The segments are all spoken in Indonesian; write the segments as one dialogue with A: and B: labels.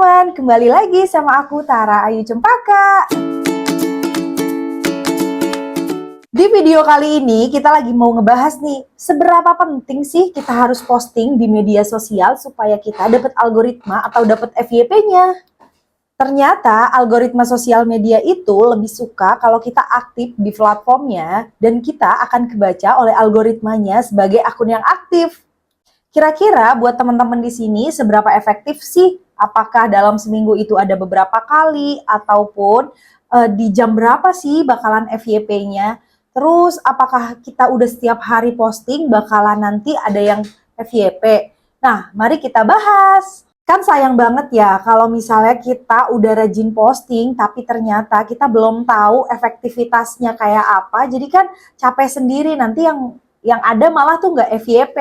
A: teman-teman, kembali lagi sama aku Tara Ayu Cempaka. Di video kali ini kita lagi mau ngebahas nih, seberapa penting sih kita harus posting di media sosial supaya kita dapat algoritma atau dapat FYP-nya. Ternyata algoritma sosial media itu lebih suka kalau kita aktif di platformnya dan kita akan kebaca oleh algoritmanya sebagai akun yang aktif. Kira-kira buat teman-teman di sini seberapa efektif sih? Apakah dalam seminggu itu ada beberapa kali ataupun di jam berapa sih bakalan FYP-nya? Terus apakah kita udah setiap hari posting bakalan nanti ada yang FYP? Nah, mari kita bahas. Kan sayang banget ya kalau misalnya kita udah rajin posting tapi ternyata kita belum tahu efektivitasnya kayak apa. Jadi kan capek sendiri, nanti yang ada malah tuh nggak FYP.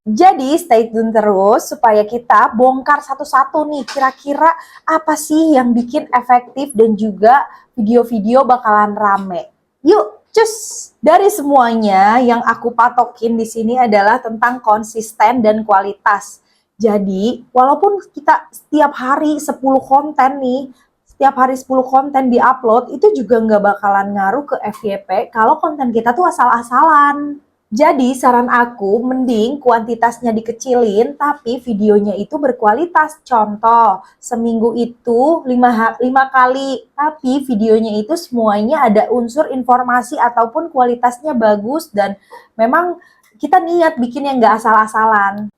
A: Jadi stay tune terus supaya kita bongkar satu-satu nih kira-kira apa sih yang bikin efektif dan juga video-video bakalan rame. Yuk, cus! Dari semuanya yang aku patokin di sini adalah tentang konsisten dan kualitas. Jadi, walaupun kita setiap hari 10 konten nih, setiap hari 10 konten di-upload, itu juga nggak bakalan ngaruh ke FYP kalau konten kita tuh asal-asalan. Jadi saran aku mending kuantitasnya dikecilin tapi videonya itu berkualitas. Contoh, seminggu itu 5 kali tapi videonya itu semuanya ada unsur informasi ataupun kualitasnya bagus dan memang kita niat bikin yang nggak asal-asalan.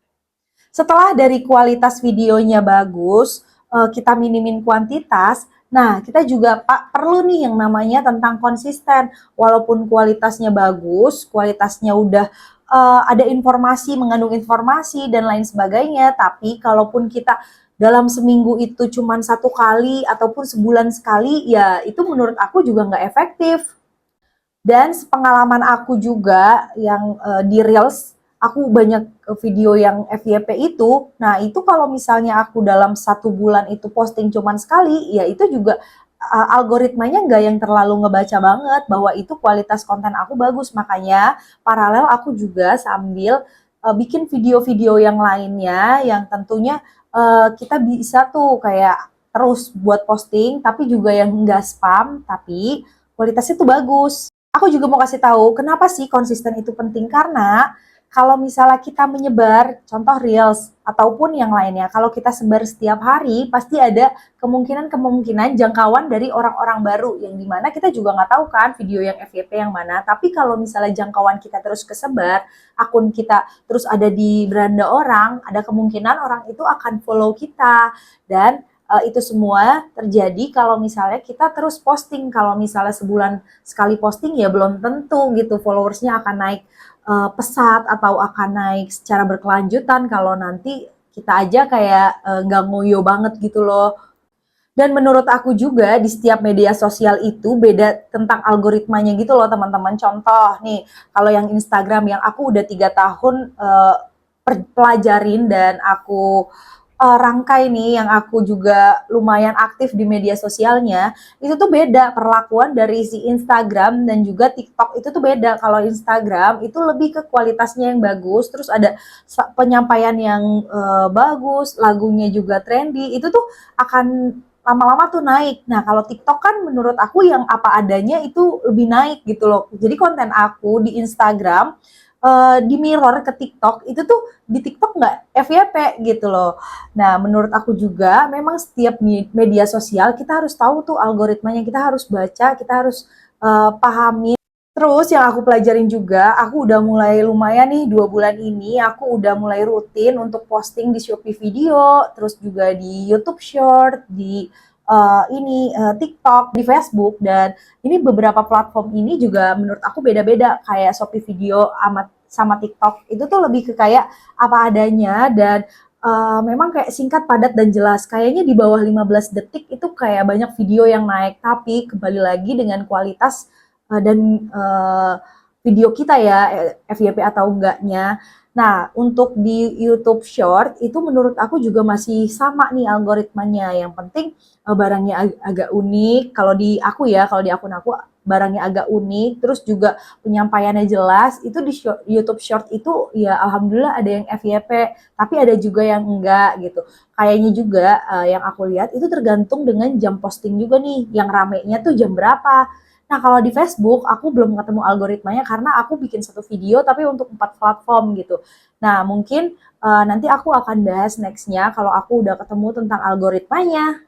A: Setelah dari kualitas videonya bagus, kita minimin kuantitas. Nah, kita juga perlu nih yang namanya tentang konsisten. Walaupun kualitasnya bagus, kualitasnya udah ada informasi, mengandung informasi dan lain sebagainya, tapi kalaupun kita dalam seminggu itu cuma 1 kali ataupun sebulan sekali, ya itu menurut aku juga nggak efektif. Dan pengalaman aku juga yang di Reels, aku banyak video yang FYP itu. Nah, itu kalau misalnya aku dalam 1 bulan itu posting cuman sekali, ya itu juga algoritmanya nggak yang terlalu ngebaca banget bahwa itu kualitas konten aku bagus. Makanya paralel aku juga sambil bikin video-video yang lainnya yang tentunya kita bisa tuh kayak terus buat posting, tapi juga yang nggak spam, tapi kualitasnya tuh bagus. Aku juga mau kasih tahu kenapa sih konsisten itu penting, karena kalau misalnya kita menyebar, contoh Reels ataupun yang lainnya, kalau kita sebar setiap hari, pasti ada kemungkinan jangkauan dari orang-orang baru, yang dimana kita juga nggak tahu kan video yang FYP yang mana. Tapi kalau misalnya jangkauan kita terus kesebar, akun kita terus ada di beranda orang, ada kemungkinan orang itu akan follow kita. Dan itu semua terjadi kalau misalnya kita terus posting. Kalau misalnya sebulan sekali posting, ya belum tentu gitu followersnya akan naik pesat atau akan naik secara berkelanjutan kalau nanti kita aja kayak nggak ngoyo banget gitu loh. Dan menurut aku juga di setiap media sosial itu beda tentang algoritmanya gitu loh teman-teman. Contoh nih, kalau yang Instagram yang aku udah 3 tahun pelajarin dan aku rangkai nih, yang aku juga lumayan aktif di media sosialnya, itu tuh beda perlakuan dari si Instagram dan juga TikTok. Itu tuh beda. Kalau Instagram itu lebih ke kualitasnya yang bagus, terus ada penyampaian yang bagus, lagunya juga trendy, itu tuh akan lama-lama tuh naik. Nah, kalau TikTok kan menurut aku yang apa adanya itu lebih naik gitu loh. Jadi konten aku di Instagram di mirror ke TikTok, itu tuh di TikTok nggak FYP gitu loh. Nah, menurut aku juga memang setiap media sosial kita harus tahu tuh algoritmanya, kita harus baca, kita harus pahami. Terus yang aku pelajarin juga, aku udah mulai lumayan nih 2 bulan ini, aku udah mulai rutin untuk posting di Shopee Video, terus juga di YouTube Short, di TikTok, di Facebook, dan ini beberapa platform ini juga menurut aku beda-beda. Kayak Shopee Video sama TikTok itu tuh lebih ke kayak apa adanya dan memang kayak singkat, padat, dan jelas. Kayaknya di bawah 15 detik itu kayak banyak video yang naik, tapi kembali lagi dengan kualitas dan video kita ya, FYP atau enggaknya. Nah, untuk di YouTube Short itu menurut aku juga masih sama nih algoritmanya. Yang penting barangnya agak unik. Kalau di aku ya, kalau di akun aku barangnya agak unik, terus juga penyampaiannya jelas, itu di YouTube Short itu ya alhamdulillah ada yang FYP, tapi ada juga yang enggak gitu. Kayaknya juga yang aku lihat itu tergantung dengan jam posting juga nih, yang ramenya tuh jam berapa. Nah, kalau di Facebook aku belum ketemu algoritmanya karena aku bikin satu video tapi untuk 4 platform gitu. Nah, mungkin nanti aku akan bahas nextnya kalau aku udah ketemu tentang algoritmanya.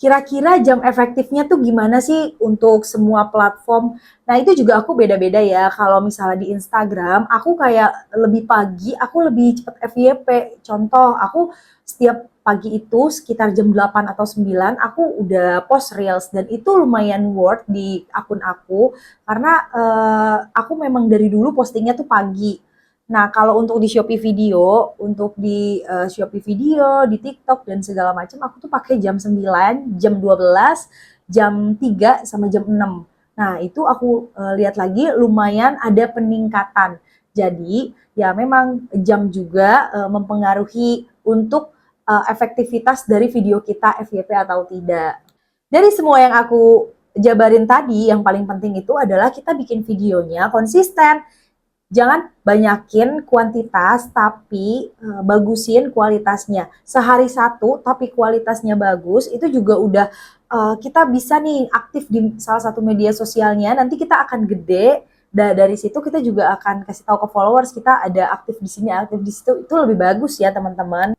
A: Kira-kira jam efektifnya tuh gimana sih untuk semua platform? Nah, itu juga aku beda-beda ya. Kalau misalnya di Instagram, aku kayak lebih pagi, aku lebih cepat FYP. Contoh, aku setiap pagi itu sekitar jam 8 atau 9, aku udah post Reels. Dan itu lumayan worth di akun aku, karena aku memang dari dulu postingnya tuh pagi. Nah, kalau untuk di Shopee Video, untuk di Shopee Video, di TikTok dan segala macam, aku tuh pakai jam 9, jam 12, jam 3 sama jam 6. Nah, itu aku lihat lagi lumayan ada peningkatan. Jadi, ya memang jam juga mempengaruhi untuk efektivitas dari video kita FYP atau tidak. Dari semua yang aku jabarin tadi, yang paling penting itu adalah kita bikin videonya konsisten. Jangan banyakin kuantitas, tapi bagusin kualitasnya. Sehari satu, tapi kualitasnya bagus, itu juga udah kita bisa nih aktif di salah satu media sosialnya. Nanti kita akan gede, dari situ kita juga akan kasih tahu ke followers kita ada aktif di sini, aktif di situ. Itu lebih bagus ya teman-teman.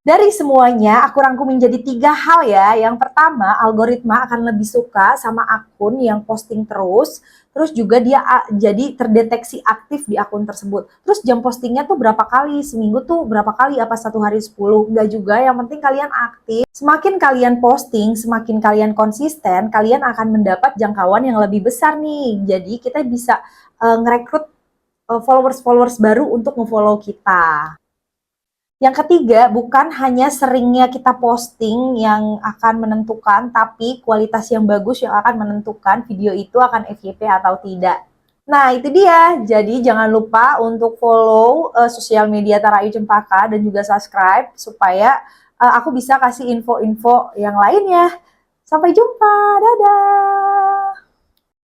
A: Dari semuanya, aku rangkumin jadi 3 hal ya. Yang pertama, algoritma akan lebih suka sama akun yang posting terus. Terus juga dia jadi terdeteksi aktif di akun tersebut. Terus jam postingnya tuh berapa kali? Seminggu tuh berapa kali? Apa 1 hari 10? Enggak juga, yang penting kalian aktif. Semakin kalian posting, semakin kalian konsisten, kalian akan mendapat jangkauan yang lebih besar nih. Jadi kita bisa ngerekrut followers-followers baru untuk nge-follow kita. Yang ketiga, bukan hanya seringnya kita posting yang akan menentukan, tapi kualitas yang bagus yang akan menentukan video itu akan FYP atau tidak. Nah, itu dia. Jadi, jangan lupa untuk follow sosial media Tara Ayu Cempaka dan juga subscribe supaya aku bisa kasih info-info yang lainnya. Sampai jumpa. Dadah!